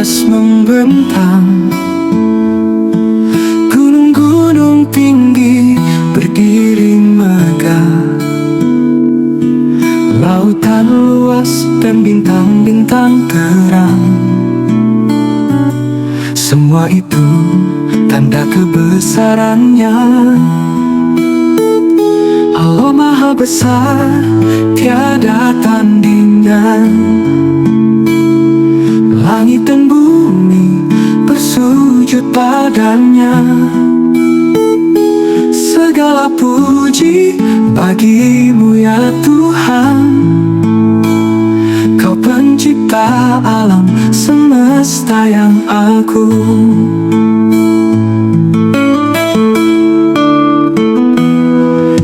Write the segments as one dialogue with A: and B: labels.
A: deras membentang, gunung-gunung tinggi berdiri megah, lautan luas dan bintang-bintang terang. Semua itu tanda kebesarannya. Allah Maha Besar, tiada tandingan. Langit dan bumi bersujud padanya. Segala puji bagimu ya Tuhan, Kau pencipta alam semesta yang agung.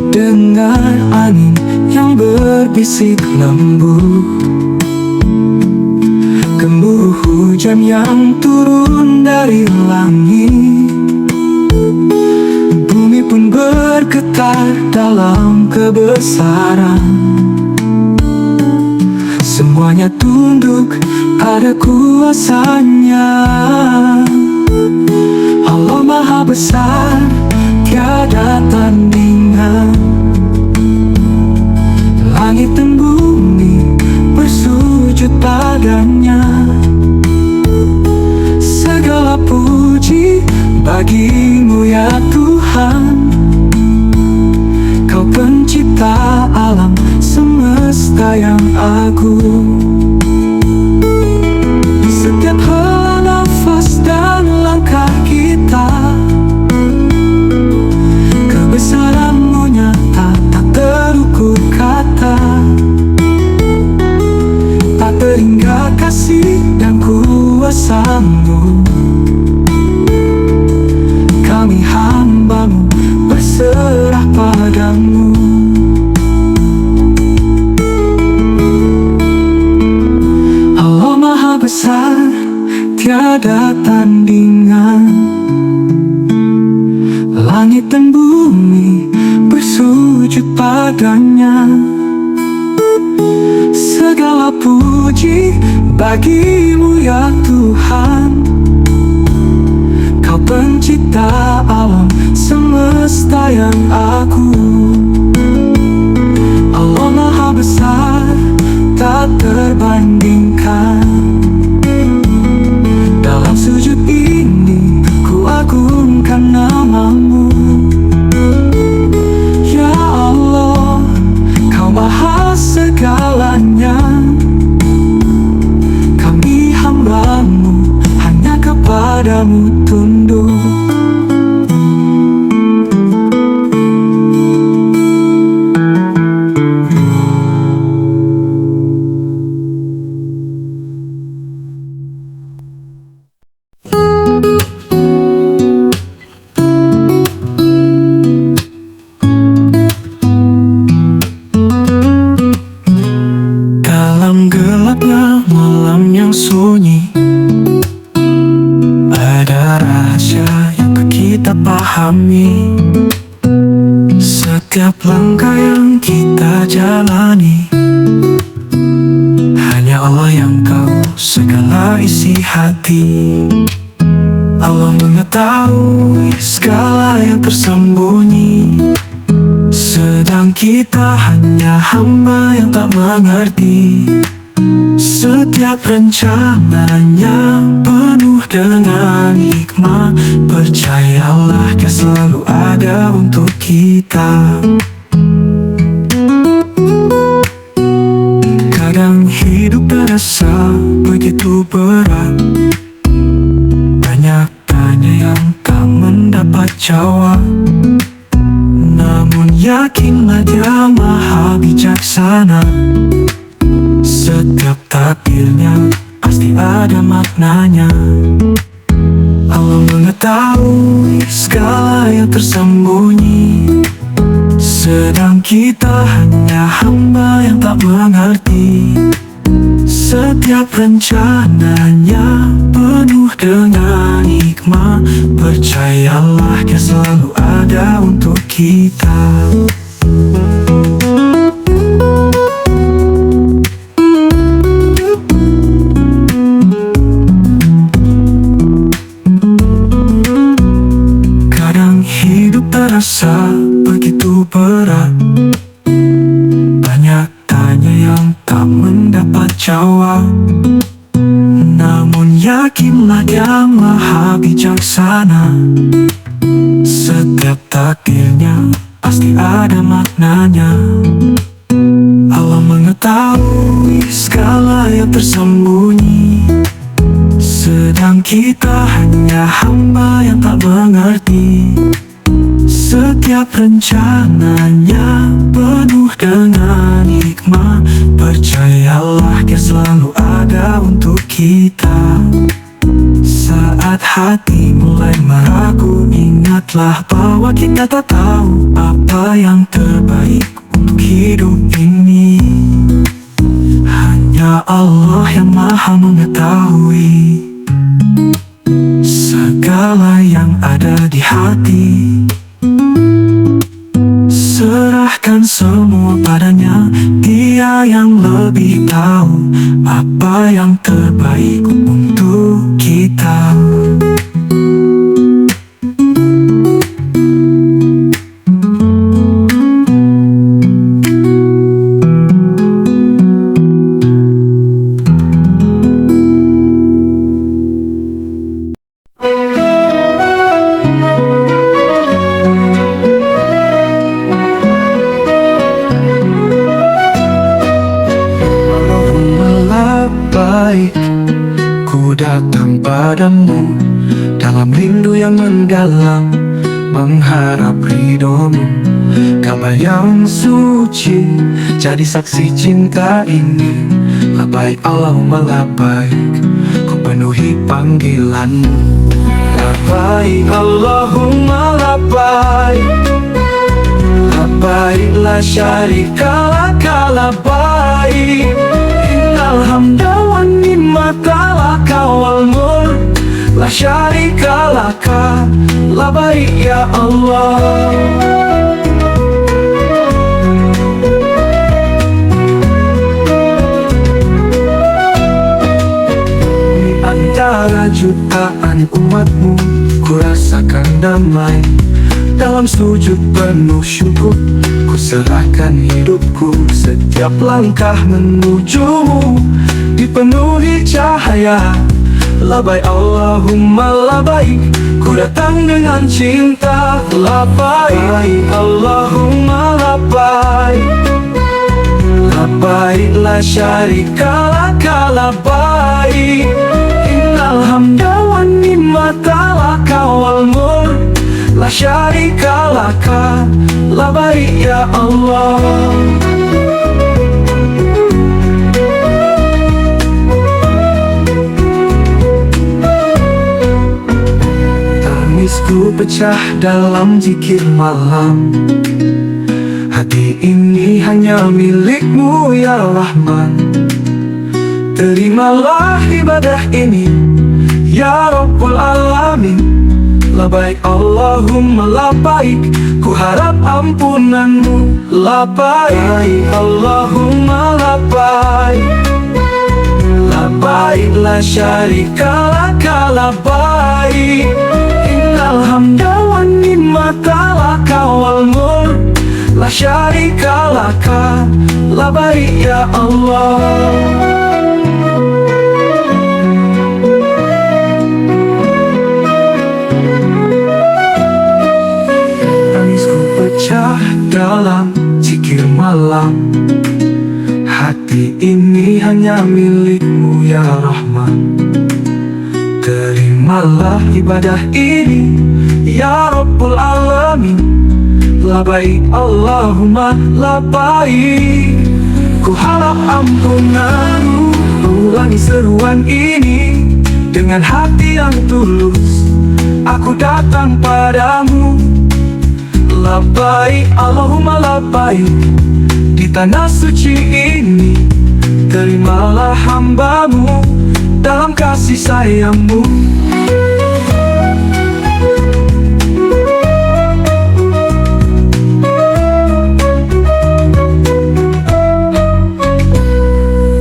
A: Dengar angin yang berbisik lembut, gemuruh hujan yang turun dari langit, bumi pun bergetar dalam kebesaran. Semuanya tunduk pada kuasa-Nya. Allah Maha Besar, tiada tandingan. Langit dan bumi bersujud padanya. Segala puji bagimu ya Tuhan, Kau pencipta alam semesta yang agung. Setiap hela nafas dan langkah kita, kebesaran-Mu nyata tak terukur kata. Tak terhingga kasih dan kuasa-Mu, kami hamba-Mu berserah padamu. Allah Maha Besar, tiada tandingan. Langit dan bumi bersujud padanya. Segala puji bagimu ya Tuhan, Kau pencipta alam semesta yang agung. Allah Maha Besar, tak terbandingkan. Dalam sujud ini ku agungkan nama-Mu. Ya Allah, Kau Maha segalanya. Kami hamba-Mu hanya kepada-Mu tunduk. Dalam gelapnya malam yang sunyi, ada rahasia yang kita pahami. Setiap langkah yang kita jalani, hanya Allah yang tahu segala isi hati. Allah mengetahui segala yang tersembunyi, sedang kita hanya hamba yang tak mengerti. Setiap rencananya penuh dengan hikmah. Percayalah Dia selalu ada untuk kita. Kadang hidup terasa begitu berat, banyak tanya yang tak mendapat jawab. Namun yakinlah Dia Maha bijaksana. Setiap takdirnya pasti ada maknanya. Allah mengetahui segala yang tersembunyi, sedang kita hanya hamba yang tak mengerti. Setiap rencananya penuh dengan hikmah. Percayalah Dia selalu ada untuk kita. Zat yang maha bijaksana, setiap takdirnya pasti ada maknanya. Allah mengetahui segala yang tersembunyi, sedang kita hanya hamba yang tak mengerti. Setiap rencananya penuh dengan hikmah. Percayalah, Dia selalu ada untuk kita. Saat hati mulai meragu, ingatlah bahwa kita tak tahu apa yang terbaik untuk hidup ini. Hanya Allah yang maha mengetahui segala yang ada di hati. Serahkan semua padanya, Dia yang lebih tahu apa yang terbaik untuk kita. Ku datang padamu dalam rindu yang mendalam, mengharap ridhomu. Kabar yang suci jadi saksi cinta ini. Labbaik Allahumma labbaik, ku penuhi panggilanmu. Labbaik Allahumma labbaik, labbaik la syarika laka labbaik. Innal hamda wan ni'mata laka wal mulk la syarika laka labbaik ya Allah. Di antara jutaan umatmu, ku rasakan damai. Dalam sujud penuh syukur, ku serahkan hidupku. Setiap langkah menujumu dipenuhi cahaya. Labbaik Allahumma labbaik, ku datang dengan cinta. Labbaik Allahumma labbaik, labbaik la syarika laka labbaik. Innal hamda wan ni'mata laka wal mulk la syarika laka labbaik ya Allah. Tangisku pecah dalam zikir malam. Hati ini hanya milikmu ya Rahman. Terimalah ibadah ini ya Rabbul Alamin. Labbaik Allahumma labbaik, ku harap ampunanmu. Labbaik Allahumma labbaik, labbaik la syarika laka labbaik. Innal hamda wan ni'mata laka wal mulk la syarika laka labbaik ya Allah. Dalam zikir malam, hati ini hanya milikmu ya Rahman. Terimalah ibadah ini ya Rabbul Alamin. Labbaik Allahumma labbaik, ku harap ampunanmu. Ulangi seruan ini dengan hati yang tulus. Aku datang padamu. Labbaik Allahumma labbaik, di tanah suci ini terimalah hambamu dalam kasih sayangmu.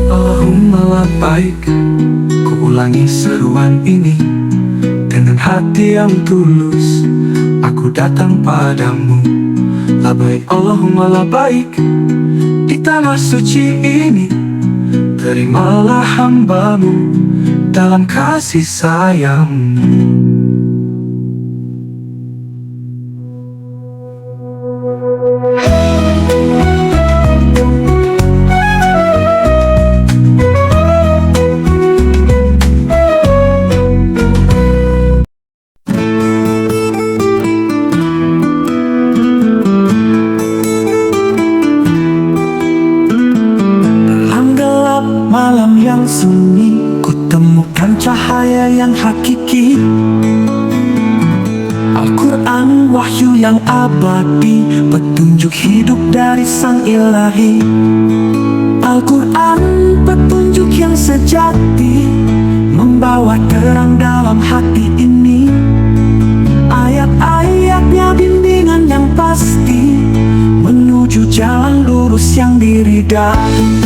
A: Allahumma labbaik, ku ulangi seruan ini dengan hati yang tulus. Aku datang padamu. Labbaik Allahumma labbaik, di tanah suci ini terimalah hambamu dalam kasih sayang-Mu. Malam yang sunyi, ku temukan cahaya yang hakiki. Al-Quran wahyu yang abadi, petunjuk hidup dari Sang Ilahi. Al-Quran petunjuk yang sejati, membawa terang dalam hati ini. Ayat-ayatnya bimbingan yang pasti, menuju jalan lurus yang diridai.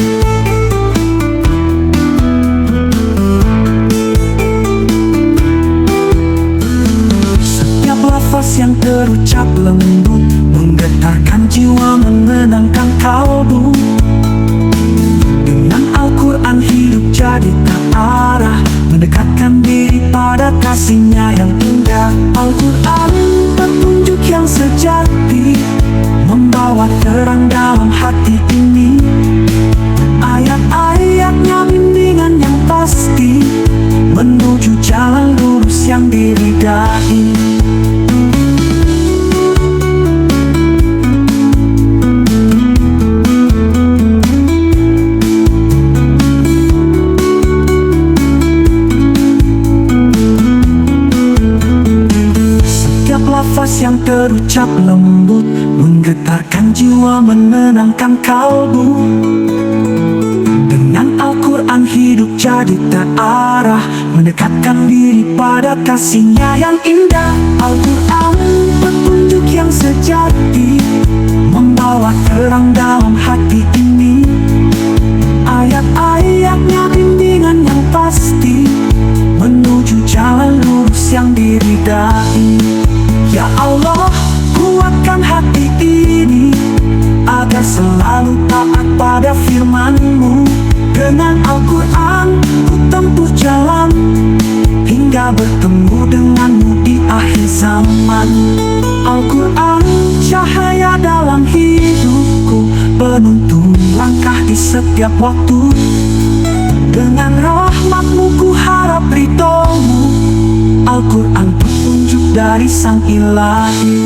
A: Lafaz yang terucap lembut, menggetarkan jiwa, menenangkan kalbu. Dengan Al-Quran hidup jadi terarah, mendekatkan diri pada kasih-Nya yang indah. Al-Quran petunjuk yang sejati, membawa terang dalam hati ini. Ayat-ayatnya bimbingan yang pasti, menuju jalan lurus yang diridai. Lafaz yang terucap lembut, menggetarkan jiwa, menenangkan kalbu. Dengan Al-Quran hidup jadi terarah, mendekatkan diri pada kasih-Nya yang indah. Al-Quran petunjuk yang sejati, membawa terang dalam hati ini. Ayat-ayatnya bimbingan yang pasti, menuju jalan lurus yang diridai. Ya Allah, kuatkan hati ini, agar selalu taat pada firman-Mu. Dengan Al-Quran ku tempuh jalan, hingga bertemu denganmu di akhir zaman. Al-Quran cahaya dalam hidupku, penuntun langkah di setiap waktu. Dengan rahmat-Mu ku harap ridho-Mu, Al-Quran petunjuk dari Sang Ilahi.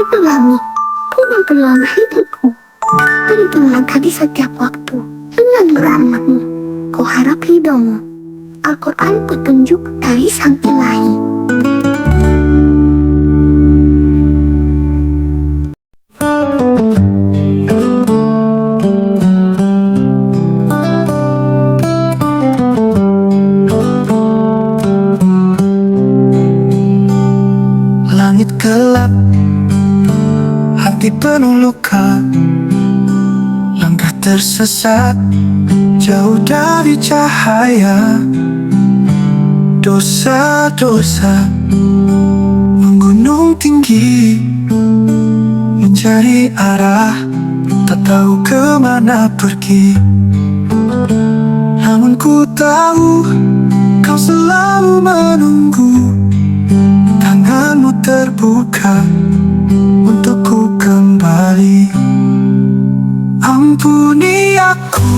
B: Pelangit, pelan hidupku, tuntun langkah di setiap waktu. Dengan rahmat-Mu, ku harap ridho-Mu, Al-Quran petunjuk dari Sang Ilahi.
A: Langit gelap, hati penuh luka, langkah tersesat, jauh dari cahaya. Dosa-dosa menggunung tinggi, mencari arah, tak tahu kemana pergi. Namun ku tahu Kau selalu menunggu, tangan-Mu terbuka untukku kembali. Ampuni aku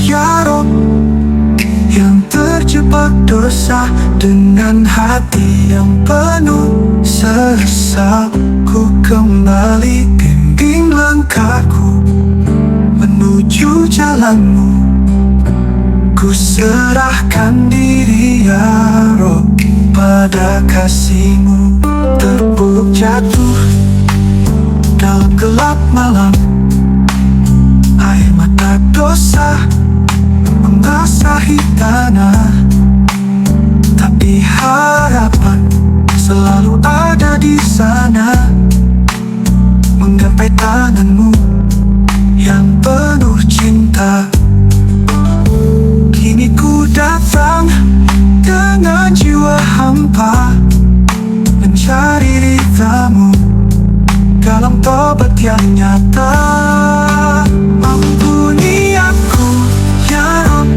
A: ya Rob, yang terjebak dosa. Dengan hati yang penuh sesal, ku kembali. Bimbing langkahku menuju jalan-Mu. Ku serahkan diri ya Rob pada kasih-Mu. Terpuruk jatuh dalam gelap malam, air mata dosa membasahi tanah. Tapi harapan selalu ada di sana, menggapai tangan-Mu yang penuh cinta. Kini ku datang dengan jiwa hampa, mencari ridhamu dalam tobat yang nyata. Ampuni aku ya Rob,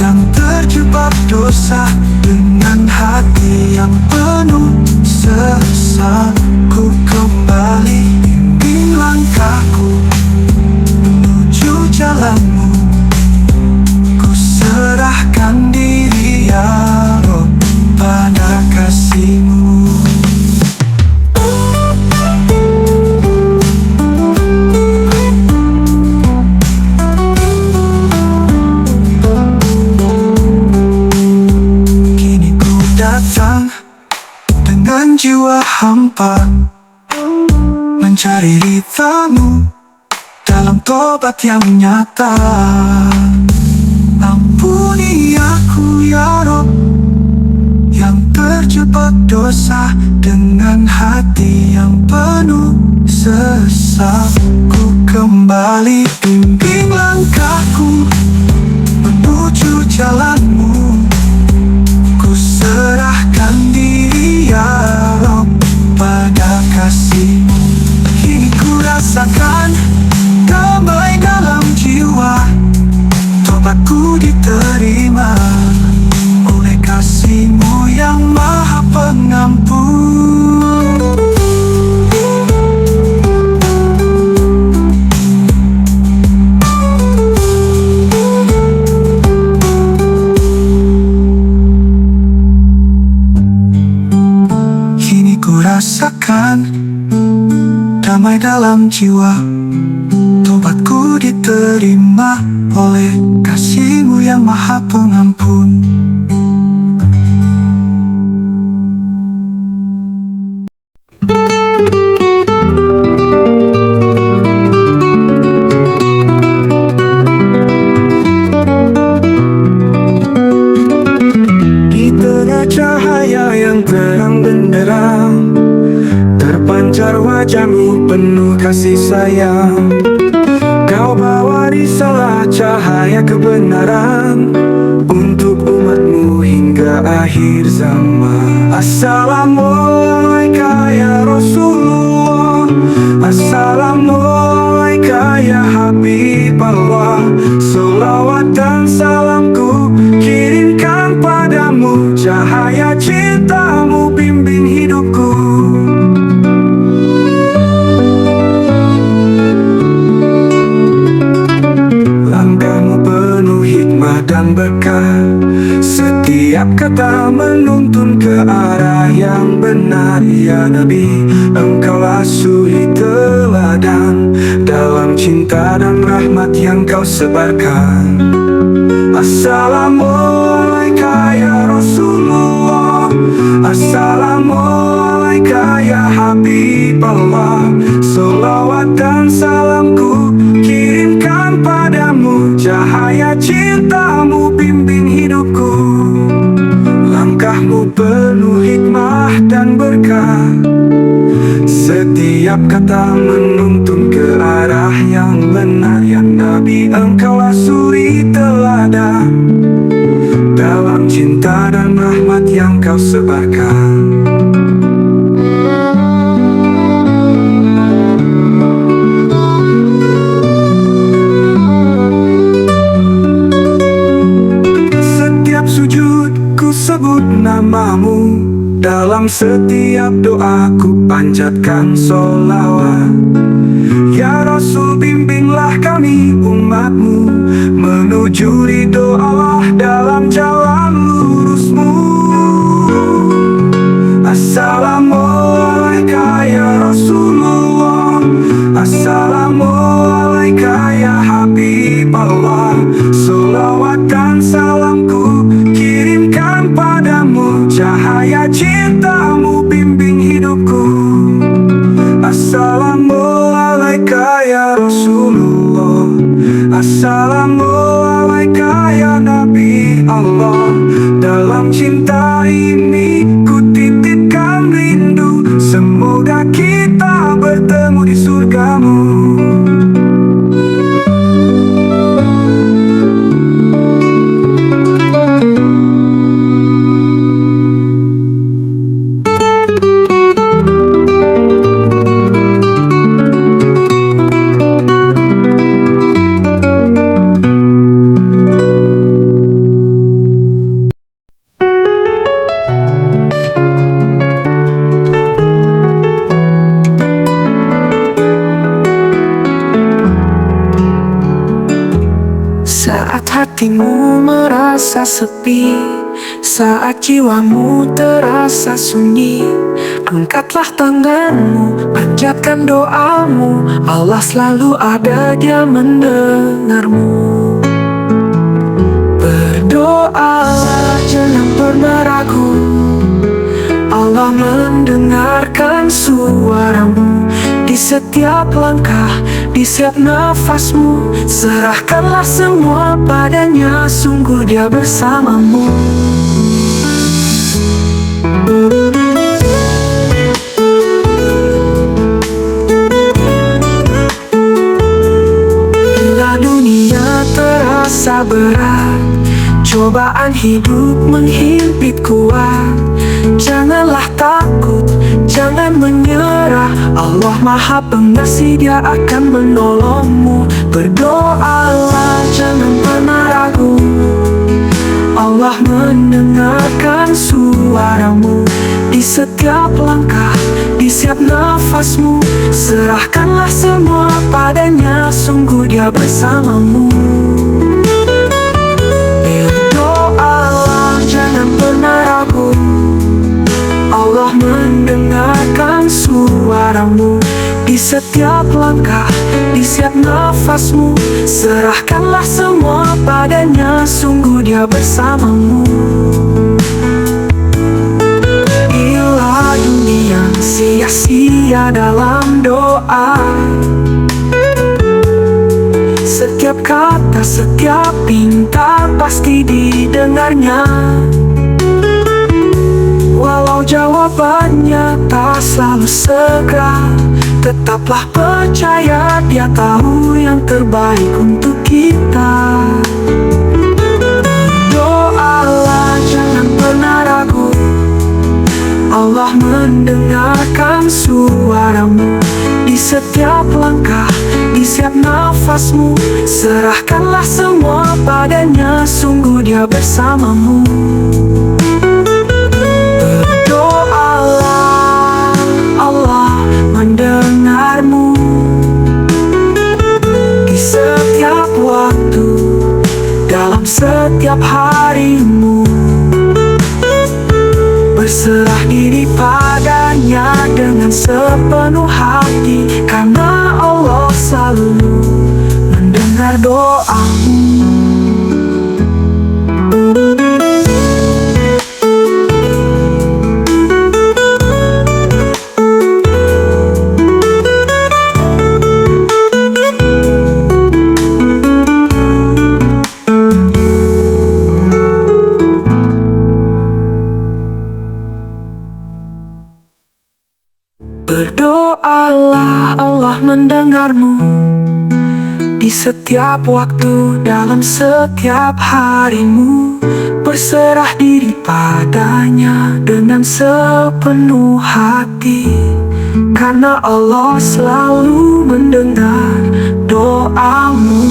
A: yang terjebak dosa dengan hati yang penuh sesak. Ku kembali, bimbing langkahku menuju jalanmu. Ku serahkan diri ya Rob pada kasih-Mu. Kini ku datang dengan jiwa hampa, mencari ridhamu dalam tobat yang nyata. Ampuni aku ya Rob, yang terjebak dosa dengan hati yang penuh sesak. Ku kembali, bimbing langkahku menuju jalanmu. Ku serahkan diri ya Rob pada kasih-Mu. Kini ku rasakan damai dalam jiwa, tobatku diterima oleh kasih-Mu yang maha pengampun. Kini ku rasakan damai dalam jiwa, tobatku diterima oleh kasih-Mu yang maha pengampun. Di tengah cahaya yang terang benderang, terpancar wajah-Mu penuh kasih sayang. Kau bawa risalah cahaya kebenaran untuk umat-Mu hingga akhir zaman. Assalamualaikum ya Rasulullah, Assalamualaikum ya Habibullah. Salawat dan salamku kirimkan padamu, cahaya cinta-Mu bimbing hidupku. Dan berkah, setiap kata menuntun ke arah yang benar. Ya Nabi, Engkaulah suri teladan dalam cinta dan rahmat yang Kau sebarkan. Assalamualaikum ya Rasulullah, Assalamualaikum ya Habibullah. Salawat dan salamku kirimkan padamu, cahaya cinta-Mu bimbing hidupku. Langkah-Mu penuh hikmah dan berkah, setiap kata menuntun ke arah yang benar. Ya Nabi, Engkaulah suri teladan dalam cinta dan rahmat yang Kau sebarkan. Sujudku sebut nama-Mu, dalam setiap doaku panjatkan sholawat. Ya Rasul, bimbinglah kami umat-Mu menuju ridho Allah dalam jalan lurus-Mu. Assalamualaikum ya Rasulullah, Assalamualaikum ya Habibullah. Salawat dan salamku kirimkan padamu, cahaya cinta-Mu bimbing hidupku. Assalamualaikum ya Rasulullah, Assalamualaikum ya Nabi Allah. Dalam cinta ini ku titipkan rindu, semoga kita bertemu di surga-Mu. hatimu merasa sepi, saat jiwamu terasa sunyi, angkatlah tanganmu, panjatkan doamu. Allah selalu ada, Dia mendengarmu. Berdoalah, jangan pernah ragu, Allah mendengarkan suaramu. Di setiap langkah, di setiap nafasmu, serahkanlah semua padanya, sungguh Dia bersamamu. Bila dunia terasa berat, cobaan hidup menghimpit kuat, janganlah takut, jangan menyerah. Allah Maha Pengasih, Dia akan menolongmu. Berdoalah, jangan pernah ragu, Allah mendengarkan suaramu. Di setiap langkah, di setiap nafasmu, serahkanlah semua padanya, sungguh Dia bersamamu. Berdoalah, jangan pernah ragu, Allah mendengarkan suaramu. Di setiap langkah, di setiap nafasmu, serahkanlah semua padanya, sungguh Dia bersamamu. Bila dunia sia-sia dalam doa, setiap kata, setiap pinta pasti didengarnya. Walau jawabannya tak selalu segera, tetaplah percaya, Dia tahu yang terbaik untuk kita. Doalah, jangan pernah ragu, Allah mendengarkan suaramu. Di setiap langkah, di setiap nafasmu, serahkanlah semua padanya, sungguh Dia bersamamu. Berdoalah, Allah mendengarmu. Di setiap waktu, dalam setiap harimu, berserah diri padanya dengan sepenuh hati, karena Allah selalu mendengar doamu. Berdoalah, Allah mendengarmu. Di setiap waktu, dalam setiap harimu, berserah diri padanya dengan sepenuh hati, karena Allah selalu mendengar doamu.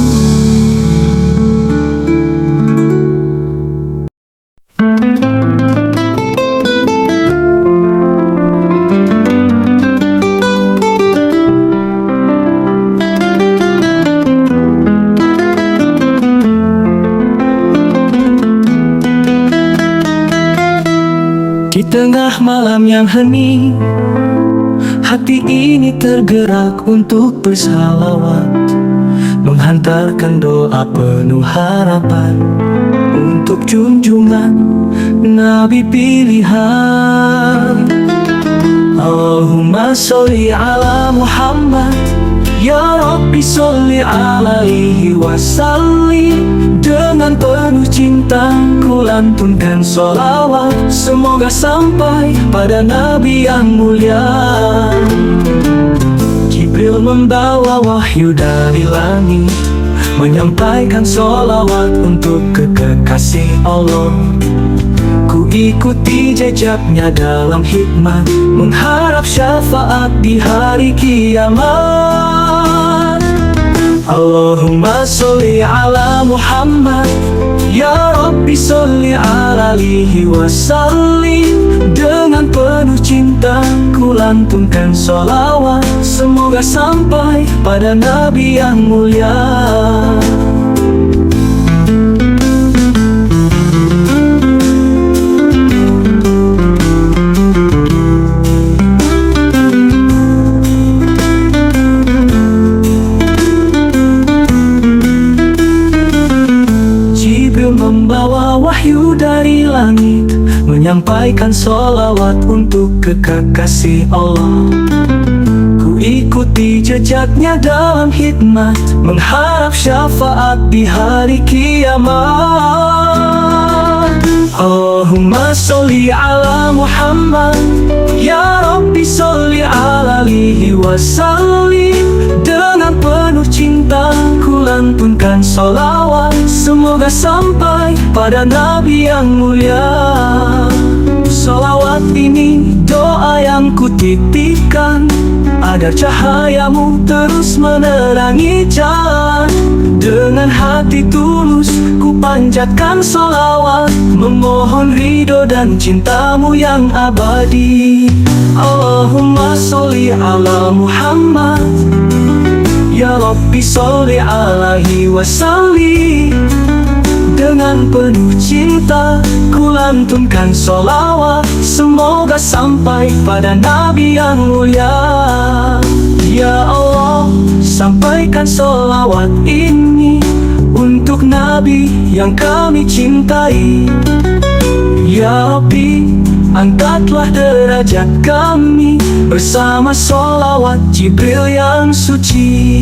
A: Di tengah malam yang hening, hati ini tergerak untuk bersalawat, menghantarkan doa penuh harapan untuk junjungan Nabi pilihan. Allahumma sholli ala Muhammad, ya Rabbi sholli alaihi wasallim. Dengan penuh cinta ku lantunkan sholawat, semoga sampai pada Nabi yang mulia. Jibril membawa wahyu dari langit, menyampaikan sholawat untuk kekasih Allah. Ku ikuti jejaknya dalam hikmat, mengharap syafaat di hari kiamat. Allahumma sholli ala Muhammad, ya Rabbi sholli alaihi wasallim. Dengan penuh cinta ku lantunkan sholawat, semoga sampai pada Nabi yang mulia. sampaikan sholawat untuk kekasih Allah. Ku ikuti jejaknya dalam hikmat, mengharap syafaat di hari kiamat. Allahumma sholli ala Muhammad, ya Rabbi sholli alaihi wasallim. Dengan penuh cinta ku lantunkan sholawat, semoga sampai pada Nabi yang mulia. Sholawat ini doa yang ku titipkan, agar cahayamu terus menerangi jalan. Dengan hati tulus ku panjatkan sholawat, memohon ridho dan cintamu yang abadi. Allahumma sholli ala Muhammad, ya Rabbi sholli alaihi wasallim. Dengan penuh cinta ku lantunkan sholawat, semoga sampai pada Nabi yang mulia. Ya Allah, sampaikan sholawat ini untuk Nabi yang kami cintai. Ya Rabbi, angkatlah derajat kami bersama sholawat Jibril yang suci.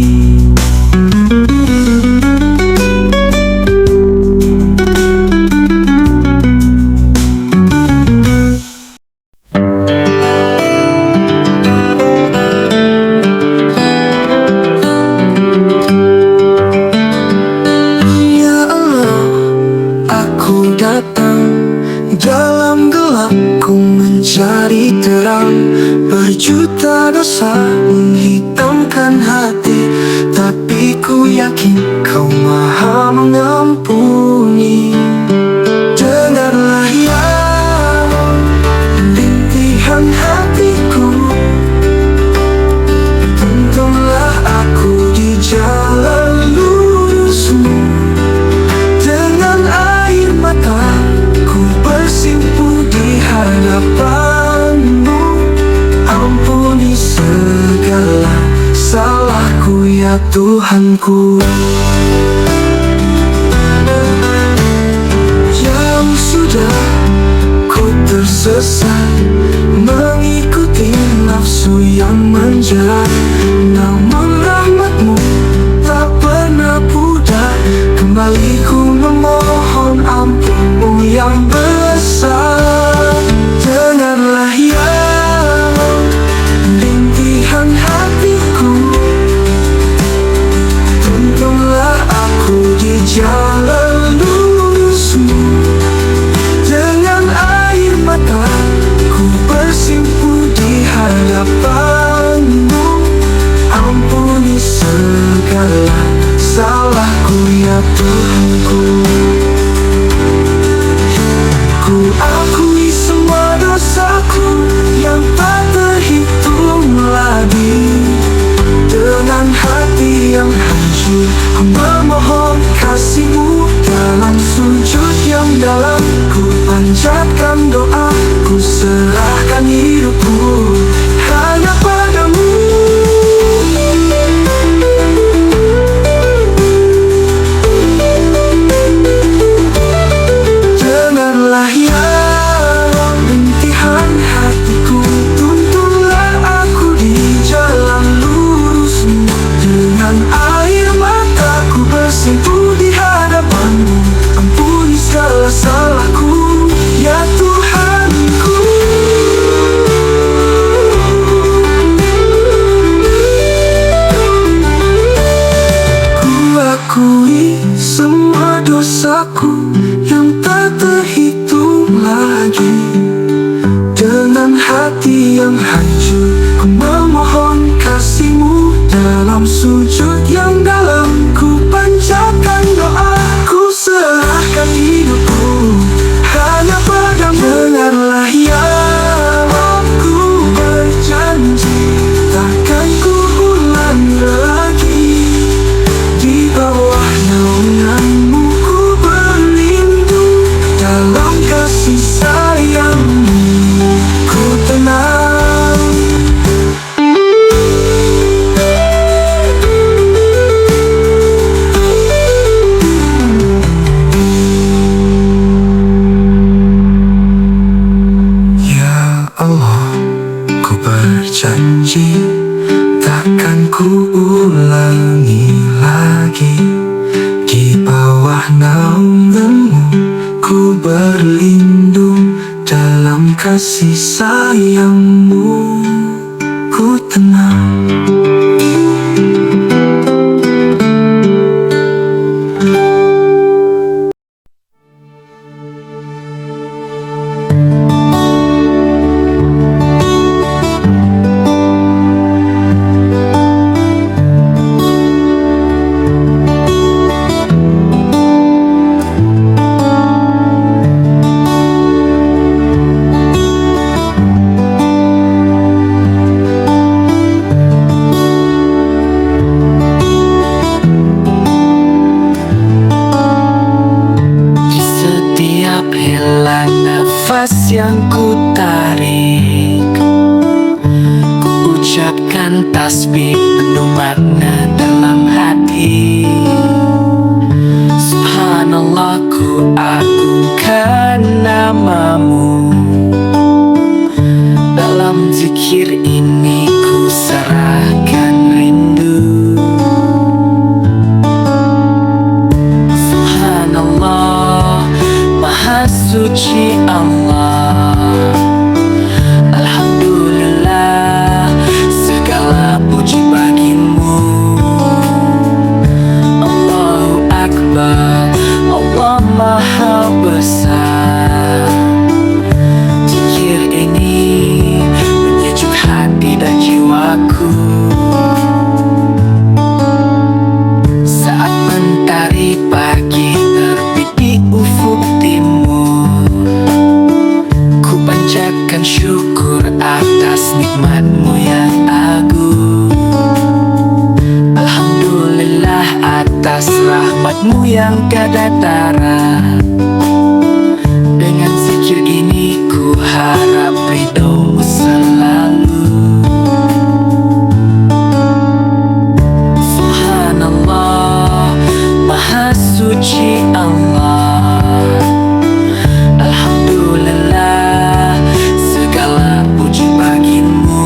C: Dalam gelap ku mencari terang, berjuta dosa menghitamkan hati, tapi ku yakin kau maha mengampuni. Dengarlah ya rintihan hatiku, tuntunlah aku di jalan lurusmu. Dengan air mata bersimpuh di hadapanmu, ampuni segala salahku ya Tuhanku. Yang sudah ku tersesat mengikuti nafsu yang menjerat, namun rahmatmu tak pernah pudar. Kembali ku memohon ampunmu yang besar. Dengarlah ya rintihan hatiku, tuntunlah aku di jalan lurusmu. Dengan air mata ku bersimpuh di hadapanmu, ampuni segala salahku ya Tuhanku. Ku akui semua dosaku yang tak terhitung lagi. Dengan hati yang hancur ku memohon kasih-Mu. Dalam sujud yang dalam ku panjatkan doa, ku serahkan hidupku hanya padamu. Dengarlah ya rintihan hatiku, tuntunlah aku di jalan lurusmu. Dengan air mataku bersimpuh di hadapanmu, ampuni segala salahku ya Tuhanku. Ku akui semua dosaku yang tak terhitung lagi. Dengan hati yang hancur ku memohon kasih-Mu. Dalam sujud yang dalam ku panjatkan doa, ku serahkan hidupku hanya padamu. Dengarlah ya aku berjanji, takkan ku ulang lagi. Di bawah naungan-Mu ku berlindung, dalam kasih sayang-Mu ku tenang. janji takkan ku ulangi lagi. Di bawah naunganmu ku berlindung, dalam kasih sayangmu ku tenang. Nafas yang ku tarik, ku ucapkan tasbih penuh makna dalam hati. Subhanallah, ku agungkan namamu. Dalam zikir ini ku serahkan rindu. Subhanallah, Maha suci Allah. Alhamdulillah, segala puji bagimu. Allahu Akbar, Allah Maha besar. Zikir ini menyejuk hati dan jiwaku. Saat mentari pagi terbit di ufuk timur, ku panjatkan syukur atas nikmatmu yang agung. Alhamdulillah atas rahmatmu yang tiada tara. Dengan zikir ini ku harap ridhomu selalu. Subhanallah, Maha suci Allah. Alhamdulillah, segala puji bagimu.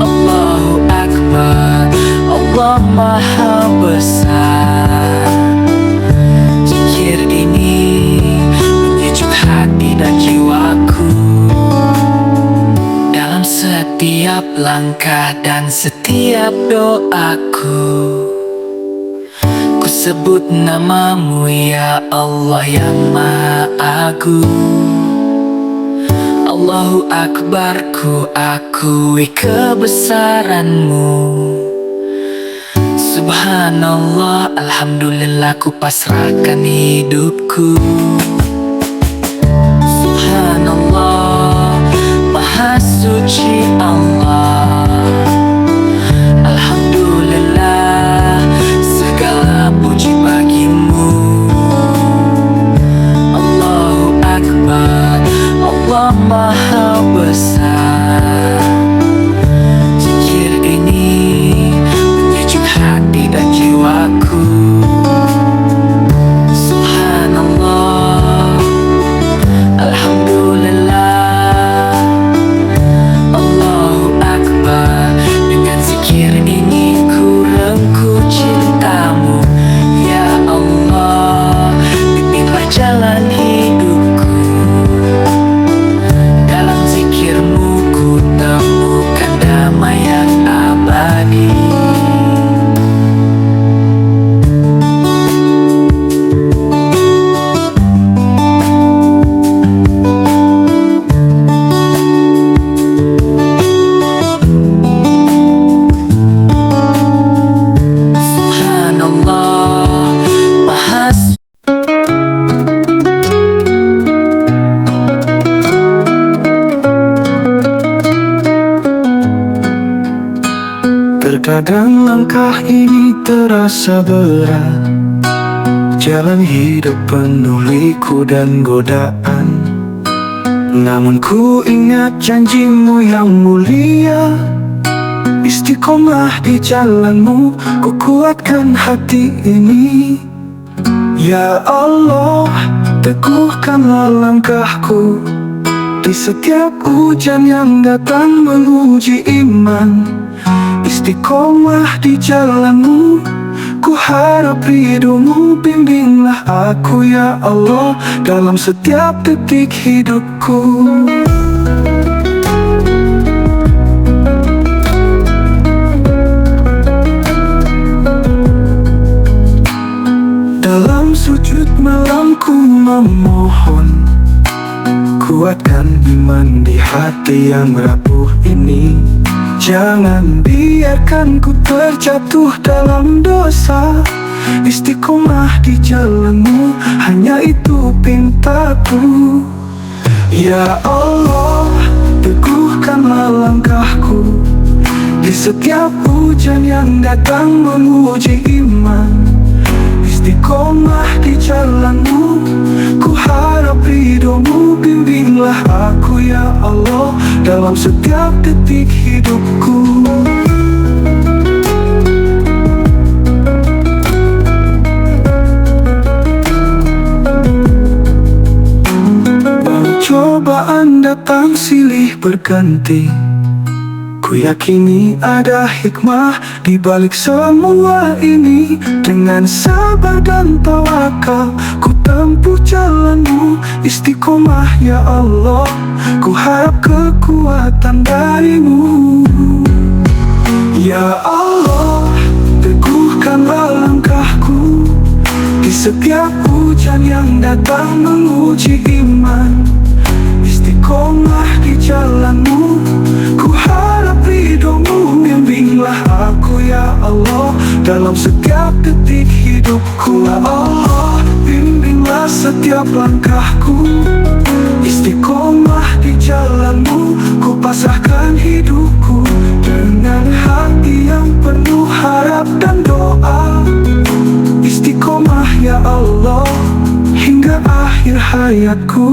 C: Allahu Akbar, Allah Maha besar. Zikir ini menyejuk hati dan jiwaku. Dalam setiap langkah dan setiap doaku, ku sebut namamu ya Allah yang Maha Agung. Allahu Akbar, ku akui kebesaranmu. Subhanallah, Alhamdulillah, ku pasrahkan hidupku. Subhanallah, Maha suci Allah. Alhamdulillah, segala puji bagimu. Allahu Akbar, Allah Maha besar. Zikir ini menyejuk hati dan jiwaku. Subhanallah, Alhamdulillah, Allahu Akbar. Dengan zikir ini ku rengkuh cintamu. Ya Allah, bimbinglah jalan hidupku. Dalam zikirmu ku temukan damai yang abadi. Subhanallah, Maha Terkadang langkah ini terasa berat, jalan hidup penuh liku dan godaan. Namun ku ingat janjimu yang mulia, istiqomah di jalanmu, ku kuatkan hati ini. Ya Allah, teguhkanlah langkahku
A: Di setiap hujan yang datang menguji iman, istiqomah di jalanmu, ku harap ridhomu. Bimbinglah aku ya Allah dalam setiap detik hidupku. Dalam sujud malamku memohon, kuatkan iman di hati yang rapuh ini. Jangan biarkan ku terjatuh dalam dosa. Istiqomah di jalanmu, hanya itu pintaku. Ya Allah, teguhkanlah langkahku. Di setiap hujan yang datang menguji iman, istiqomah di jalanmu, ku harap ridhomu. Bimbinglah aku ya Allah dalam setiap detik hidupku. Baru cobaan datang silih berganti, ku yakini ada hikmah di balik semua ini. Dengan sabar dan tawakal ku tempuh jalanmu. Istiqomah ya Allah, ku harap kekuatan darimu. Ya Allah, teguhkanlah langkahku. Di setiap hujan yang datang menguji iman, istiqomah di jalanmu, ku harap ridhomu. Bimbinglah aku ya Allah dalam setiap detik hidupku. Ya Allah, bimbinglah setiap langkahku. Istiqomah di jalanmu, ku pasrahkan hidupku. Dengan hati yang penuh harap dan doa, istiqomah ya Allah hingga akhir hayatku.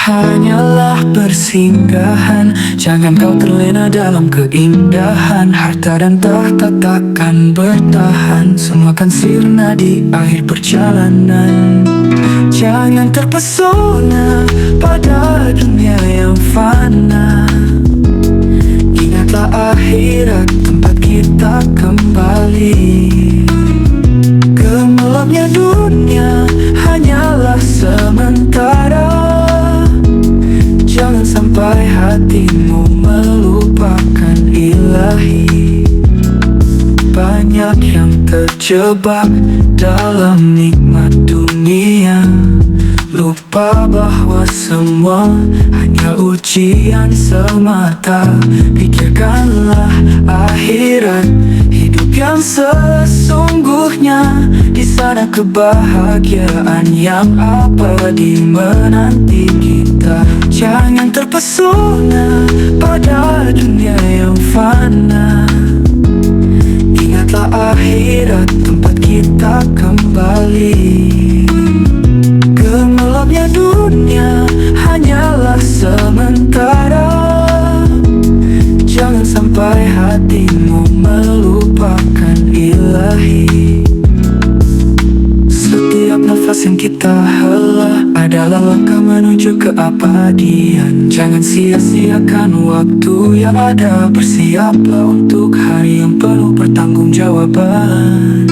C: Hanyalah persinggahan, jangan kau terlena dalam keindahan. Harta dan tahta takkan bertahan, semua kan sirna di akhir perjalanan. Jangan terpesona pada dunia yang fana. Ingatlah akhirat tempat kita kembali. Gemerlapnya dunia hanyalah sementara. Jangan sampai hatimu melupakan ilahi. Banyak yang terjebak dalam nikmat dunia, lupa bahwa semua hanya ujian semata. Pikirkanlah akhirat, hidup yang sesungguhnya. Di sana kebahagiaan yang abadi menanti kita. Jangan terpesona pada dunia yang fana. Ingatlah akhirat tempat kita kembali. Gemerlapnya dunia hanyalah sementara. Jangan sampai hatimu melupakan ilahi. Setiap nafas yang kita hela adalah langkah menuju keabadian. Jangan sia-siakan waktu yang ada. Bersiaplah untuk hari yang penuh pertanggungjawaban.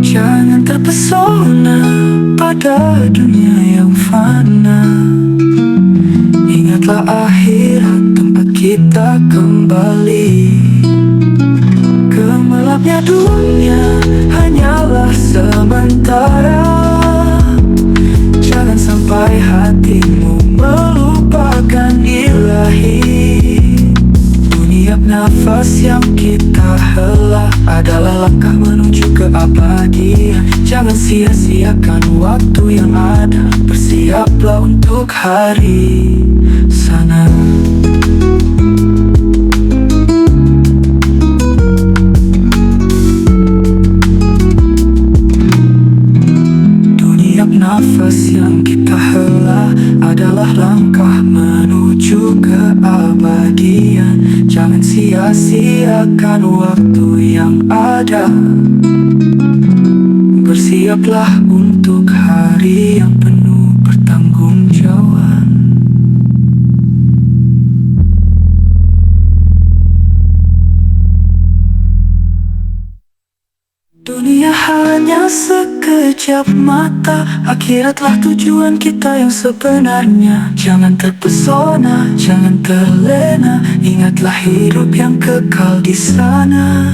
C: Jangan terpesona pada dunia yang fana. Ingatlah akhirat tempat kita kembali. Gemerlapnya dunia hanyalah sementara. Jangan sampai hatimu melupakan ilahi. Setiap nafas yang kita hela adalah langkah menuju keabadian. Jangan sia-siakan waktu yang ada. Bersiaplah untuk hari sana.
A: nafas yang kita hela adalah langkah menuju keabadian. Jangan sia-siakan waktu yang ada. Bersiaplah untuk hari yang penuh pertanggungjawaban. Dunia hanya sekejap mata, akhiratlah tujuan kita yang sebenarnya. Jangan terpesona, jangan terlena, ingatlah hidup yang kekal di sana.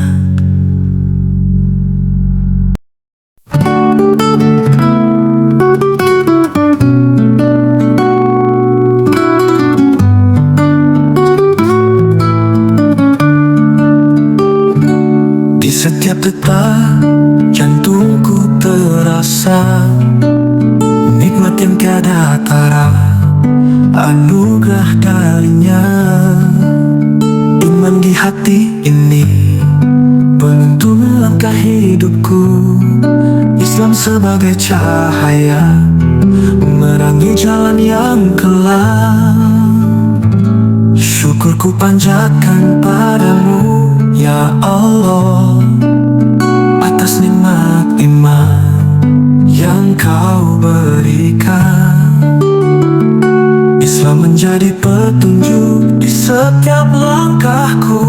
A: Di setiap detak jantungku terasa nikmat yang tiada tara, anugerah darinya. Iman di hati ini penuntun langkah hidupku. Islam sebagai cahaya menerangi jalan yang kelam. Syukurku panjatkan padamu ya Allah, atas nikmat iman yang kau berikan. Islam menjadi petunjuk di setiap langkahku.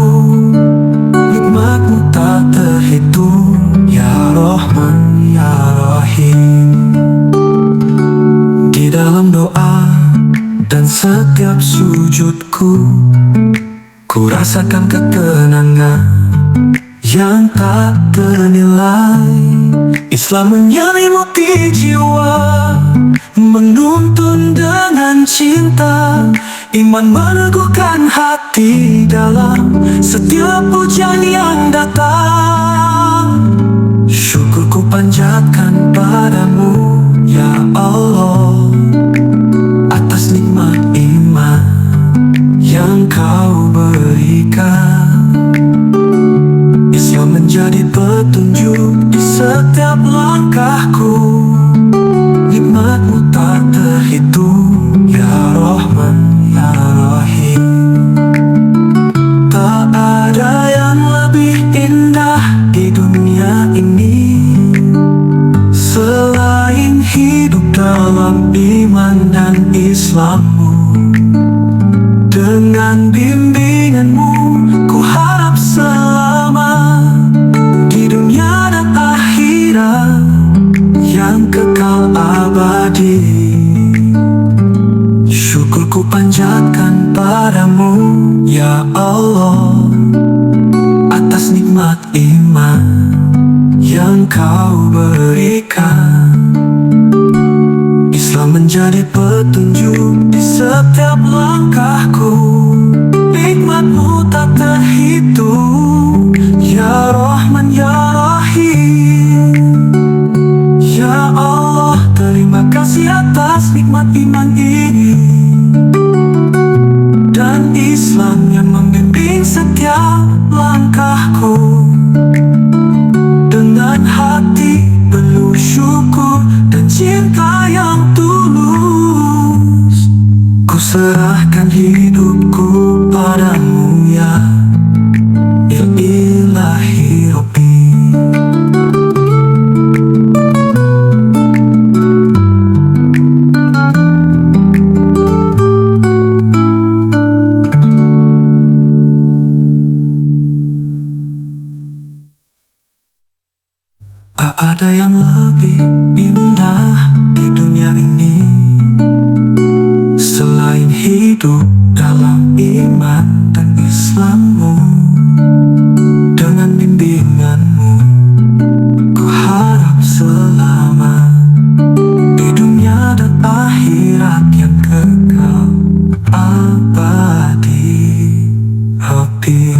A: Nikmatmu tak terhitung ya Rahman ya Rahim. Di dalam doa dan setiap sujudku, ku rasakan ketenangan yang tak ternilai. Islam menyelimuti jiwa, menuntun dengan cinta. Iman meneguhkan hati dalam setiap ujian yang datang. Syukurku panjatkan padamu ya Allah, atas nikmat iman yang kau berikan. Islam menjadi petunjuk di setiap langkahku. Nikmatmu tak terhitung ya Rahman ya Rahim. Tak ada yang lebih indah di dunia ini selain hidup dalam iman dan Islammu. Dengan bimbinganmu ku harap selamat di dunia dan akhirat yang kekal abadi. Syukurku panjatkan padamu ya Allah, atas nikmat iman yang kau berikan. Islam menjadi petunjuk di setiap langkahku. Nikmatmu tak terhitung ya Rahman ya Rahim. Ya Allah, terima kasih atas nikmat iman ini dan Islam yang membimbing setiap langkahku. Dengan hati penuh syukur dan cinta yang tulus, ku serahkan hidupku padamu ya Ilahi Rabbi. Tak ada yang lebih indah di dunia ini selain hidup dalam iman dan Islammu. Dengan bimbinganmu ku harap selamat di dunia dan akhirat yang kekal abadi. Rabbi.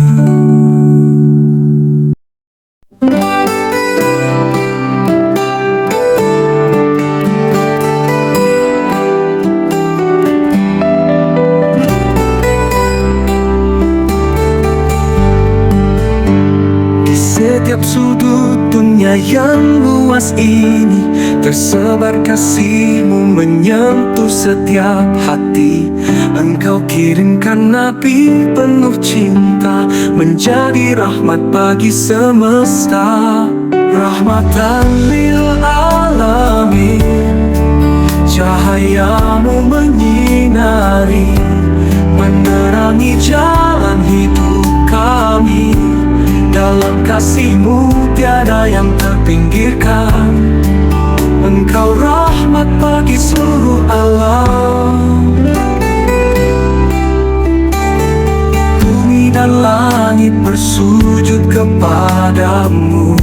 A: dunia yang luas ini, tersebar kasih-Mu menyentuh setiap hati. Engkau kirimkan Nabi penuh cinta, menjadi rahmat bagi semesta. Rahmatan lil alamin, cahaya-Mu menyinari, menerangi jalan hidup kami. Dalam kasih-Mu tiada yang terpinggirkan. Engkau rahmat bagi seluruh alam. Bumi dan langit bersujud kepadamu,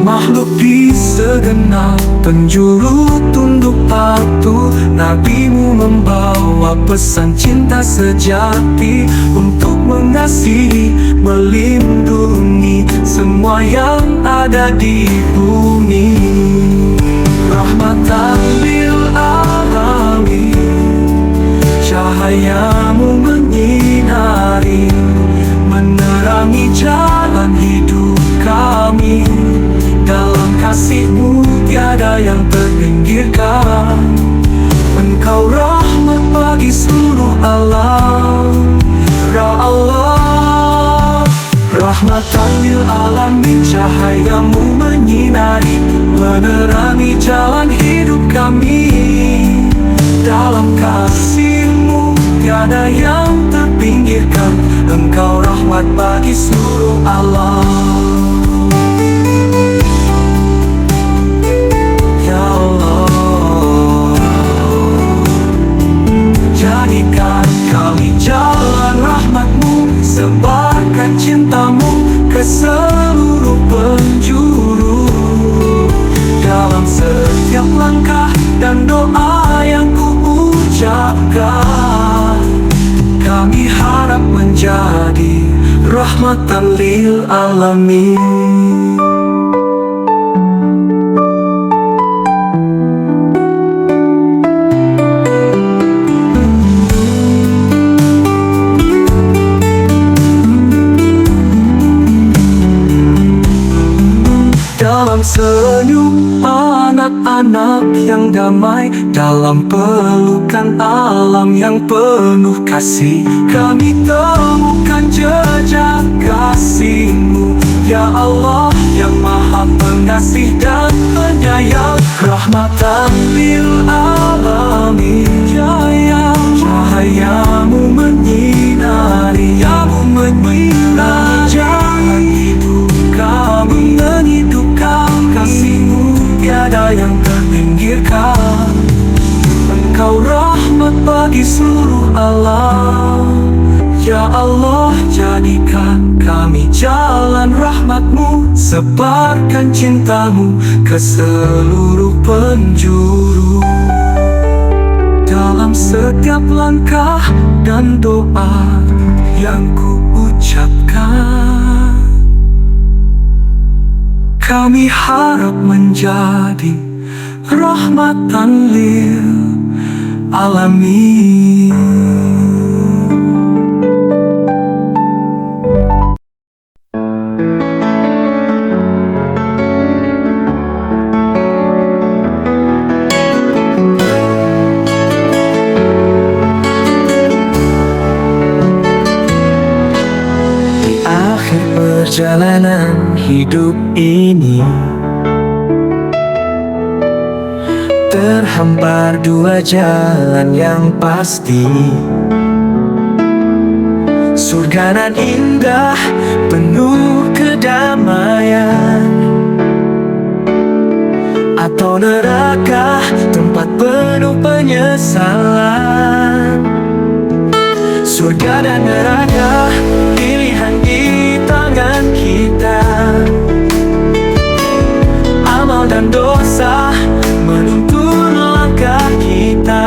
A: makhluk di segenap penjuru tunduk patuh. Nabi-Mu membawa pesan cinta sejati, untuk mengasihi, melindungi semua yang ada di bumi. Rahmatan lil alamin, cahaya-Mu menyinari, menerangi jalan hidup kami. Dalam kasih-Mu tiada yang terpinggirkan. Engkau rahmat bagi seluruh alam. Ya Allah, rahmatan lil alamin, cahaya-Mu menyinari, menerangi jalan hidup kami. Dalam kasih-Mu tiada yang terpinggirkan. Engkau rahmat bagi seluruh alam. Jadikan kami jalan rahmat-Mu, sebarkan cinta-Mu ke seluruh penjuru. Dalam setiap langkah dan doa yang ku ucapkan, kami harap menjadi rahmatan lil alamin. Dalam senyum anak-anak yang damai, dalam pelukan alam yang penuh kasih, kami temukan jejak kasih-Mu. Ya Allah yang Maha Pengasih dan Penyayang, rahmatan lil alamin, cahaya-Mu menyinari, yang menyinari jalan hidup kami. Menghidupkan kasih-Mu tiada yang terpinggirkan. Engkau rahmat bagi seluruh alam. Ya Allah, jadikan kami jalan rahmat-Mu, sebarkan cinta-Mu ke seluruh penjuru. Dalam setiap langkah dan doa yang ku ucapkan, kami harap menjadi rahmatan lil alamin. Perjalanan hidup ini terhampar dua jalan yang pasti, surga nan indah penuh kedamaian, atau neraka tempat penuh penyesalan. Surga dan neraka pilihan di tangan kita, amal dan dosa menuntun langkah kita.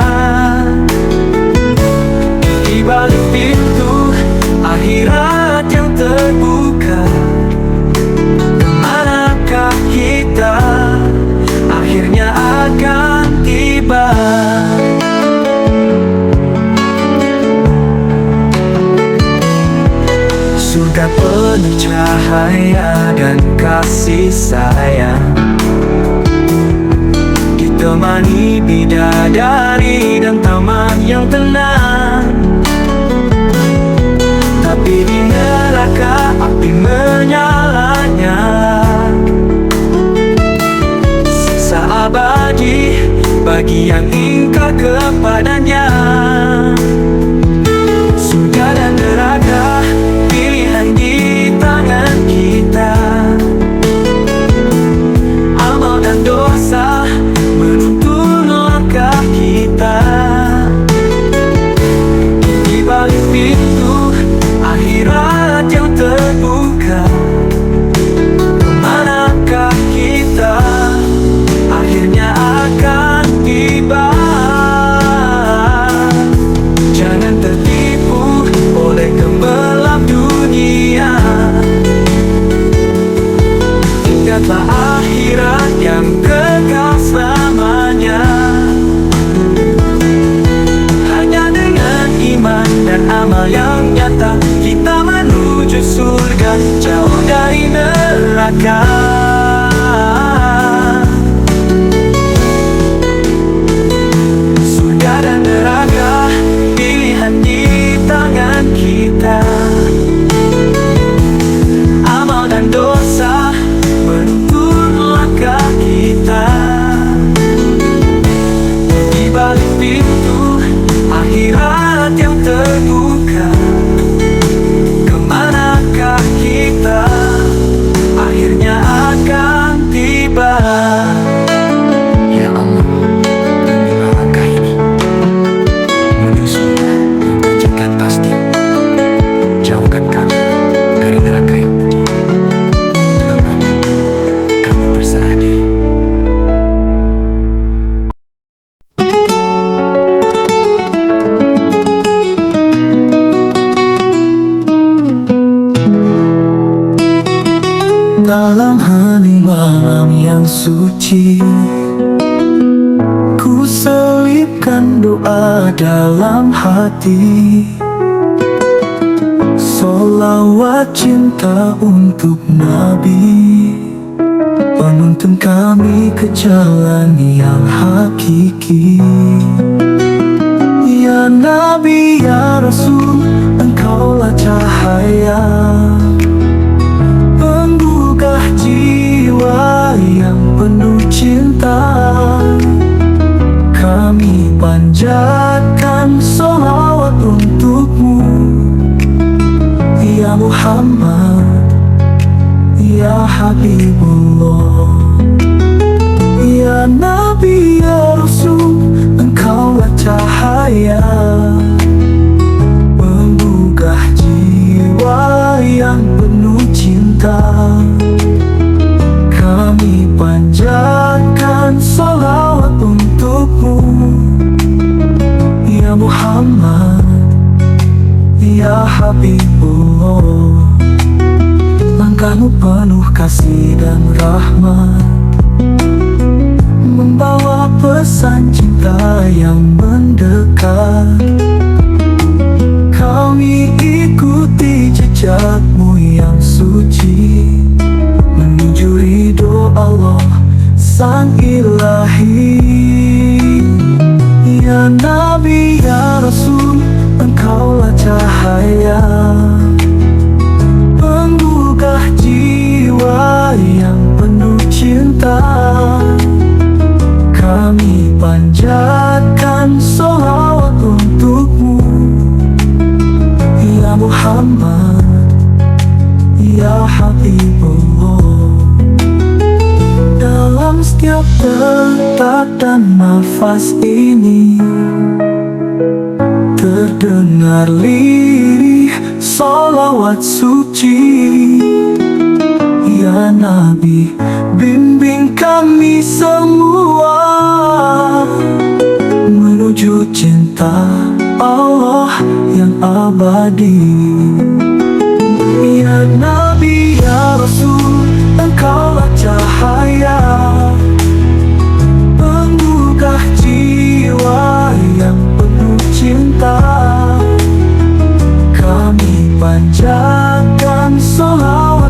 A: Di balik pintu akhirat yang terbuka, kemanakah kita akhirnya akan tiba? cahaya dan kasih sayang, ditemani bidadari dan taman yang tenang. Tapi di neraka api menyala-nyala, siksa abadi bagi yang ingkar kepadanya. Surga dan neraka, pilihan di tangan kita. Amal dan dosa menuntun langkah kita. Di balik pintu akhirat yang terbuka, kemanakah kita akhirnya akan tiba. Jangan tertipu oleh gemilang dunia, ingatlah akhirat yang kekal selamanya. Hanya dengan iman dan amal yang nyata, kita menuju surga jauh dari neraka. Surga dan neraka, pilihan di tangan kita. Amal dan dosa menuntun langkah kita. Di balik pintu akhirat yang terbuka, kemanakah kita akhirnya akan tiba. Ya Allah, bimbinglah langkah ini menuju surga yang jangan pasti. Jauhkan kami dari neraka yang pedih. Teman, kami berserah diri. Dalam hening malam yang suci, ku selipkan doa dalam hati. Sholawat cinta untuk Nabi, penuntun kami ke jalan yang hakiki. Ya Nabi, ya Rasul, engkaulah cahaya penggugah jiwa yang penuh cinta. Kami panjatkan sholawat untukmu, ya Muhammad, ya Habibullah. Ya Nabi, ya Rasul, engkaulah cahaya penggugah jiwa yang penuh cinta. Kami panjatkan sholawat untukmu, ya Muhammad, ya Habibullah. Langkahmu penuh kasih dan rahmat, membawa pesan cinta yang mendekat. Kami ikuti jejakmu yang suci, menuju ridho Allah Sang Ilahi. Ya Nabi, ya Rasul, engkaulah cahaya penggugah jiwa yang penuh cinta. Kami panjatkan sholawat untukmu, ya Muhammad, ya Habibullah. Dalam setiap detak dan nafas ini terdengar lirih sholawat suci. Ya Nabi, bimbing kami semua menuju cinta Allah yang abadi. Ya Nabi, ya Rasul, engkaulah cahaya penggugah jiwa yang penuh cinta. Kami panjatkan sholawat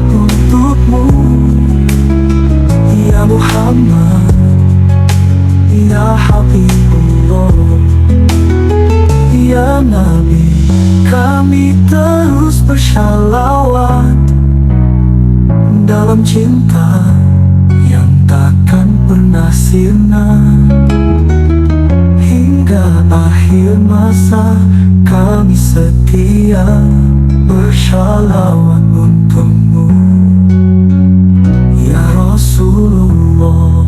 A: bersyalawat dalam cinta yang takkan pernah sirna. Hingga akhir masa kami setia bersyalawat untukmu, ya Rasulullah.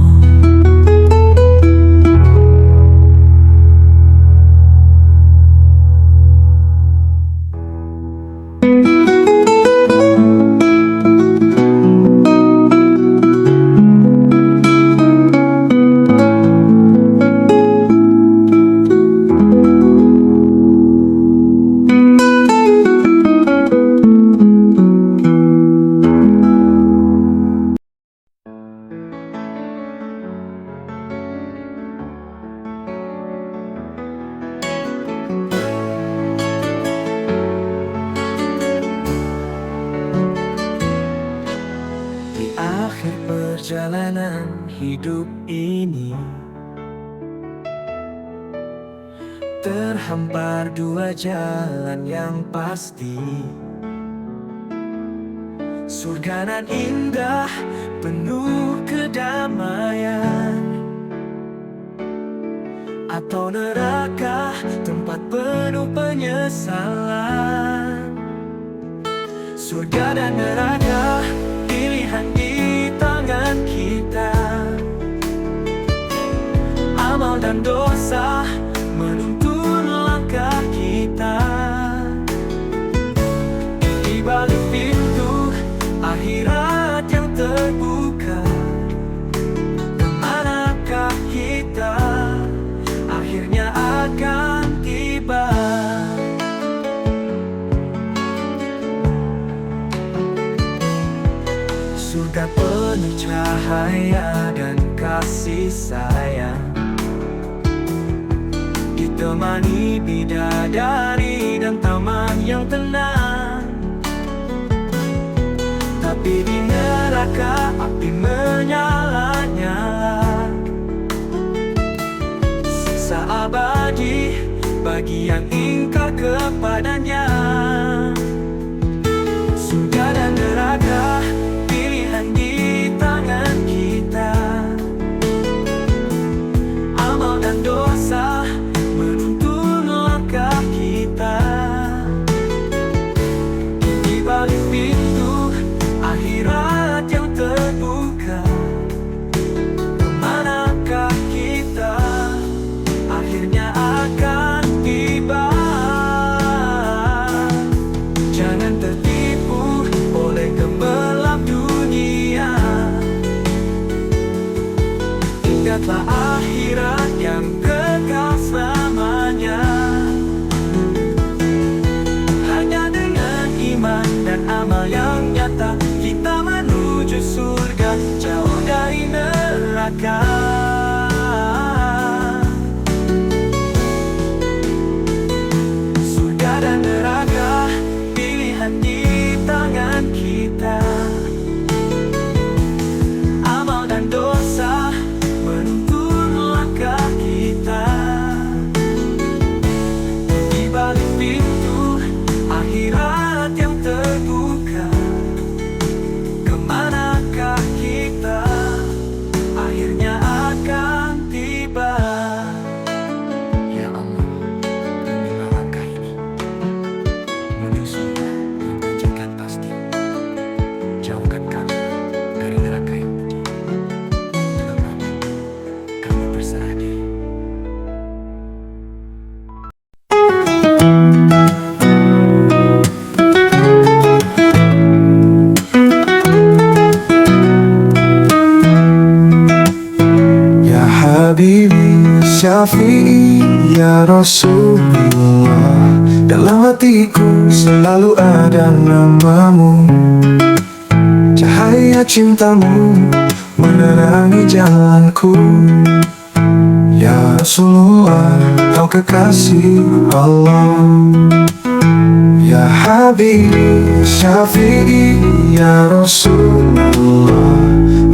A: Di akhir perjalanan hidup ini terhampar dua jalan yang pasti. Surga nan indah penuh kedamaian, atau neraka tempat penuh penyesalan. Surga dan neraka pilihan di tangan kita. Amal dan dosa menuntun langkah kita. Di balik pintu akhirat yang terbuka, kemanakah kita akhirnya akan tiba. Surga penuh cahaya dan kasih sayang, ditemani bidadari dan taman yang tenang. Tapi di neraka api menyala-nyala, siksa abadi bagi yang ingkar kepadanya. Surga dan neraka pilihan di tangan kita. Amal dan dosa menuntun langkah kita. Di balik pintu akhirat yang terbuka, kemanakah kita akhirnya akan tiba. Jangan tertipu oleh gemerlap dunia, ingatlah akhirat yang kekal selamanya. Hanya dengan iman dan amal yang nyata kita menuju surga, jauh dari neraka. Surga dan neraka pilihan di tangan kita. Amal dan dosa menuntun langkah kita. Di balik pintu akhirat yang terbuka, kemanakah kita akhirnya akan tiba. Ya Allah, bimbinglah langkah ini menuju surga yang menjanjikan pasti. Jauhkan kami dari neraka yang pedih. Dengan rahmat kami berserah diri. Ya Habibi Syafi'i ya Rasulullah, dalam hatiku selalu ada namamu. Cahaya cintamu menerangi jalanku. Ya Rasulullah, kau kekasih Allah. Ya Habibi Syafi'i ya Rasulullah,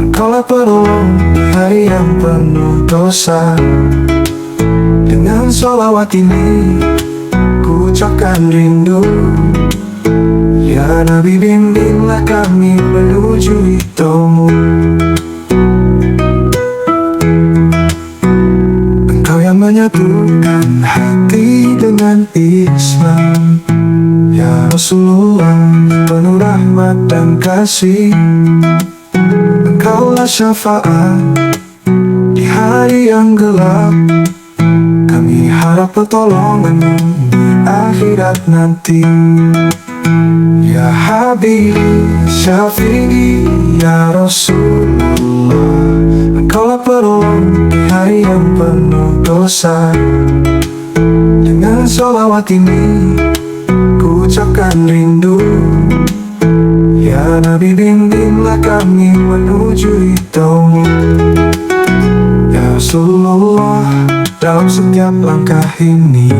A: engkaulah penolong di hari yang penuh dosa. Dengan sholawat ini ku ucapkan rindu. Ya Nabi, bimbinglah kami menuju ridhomu. Engkau yang menyatukan hati dengan Islam. Ya Rasulullah, penuh rahmat dan kasih. Engkaulah syafaat di hari yang gelap. Kami harap pertolonganmu di akhirat nanti. Ya Habib, Syafi'i, Ya Rasulullah, Engkaulah penolong di hari yang penuh dosa. Dengan sholawat ini ku ucapkan rindu. Ya Nabi, bimbinglah kami menuju ridhomu. Ya Rasulullah, dalam setiap langkah ini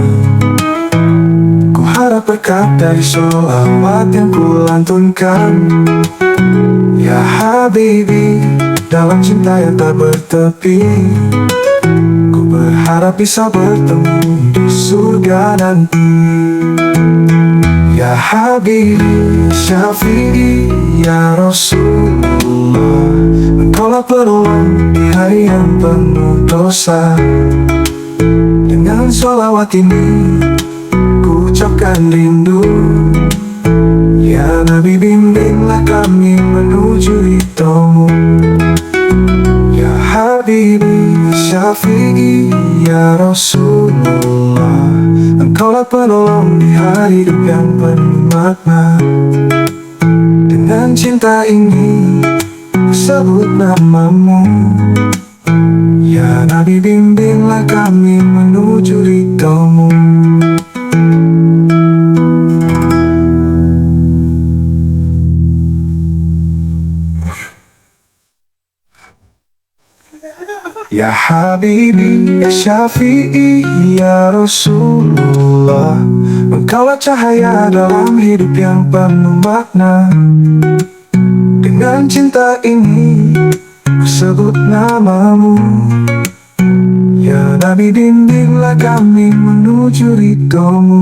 A: ku harap berkat dari sholawat yang ku lantunkan. Ya Habibi, dalam cinta yang tak bertepi, ku berharap bisa bertemu di surga nanti. Ya Habib, Syafi'i, Ya Rasulullah, Engkaulah penolong di hari yang penuh dosa. Dengan sholawat ini ku ucapkan rindu. Ya Nabi, bimbinglah kami menuju ridhomu. Ya Habibi, Syafi'i, Ya Rasulullah, Engkaulah penolong di hari hidup yang penuh makna. Dengan cinta ini ku sebut namamu. Ya Nabi, bimbinglah kami menuju ridhomu. Ya Habibi, Ya Syafi'i, Ya Rasulullah, Engkaulah cahaya dalam hidup yang penuh makna. Dengan cinta ini ku sebut namamu. Ya Nabi, bimbinglah kami menuju ridhomu.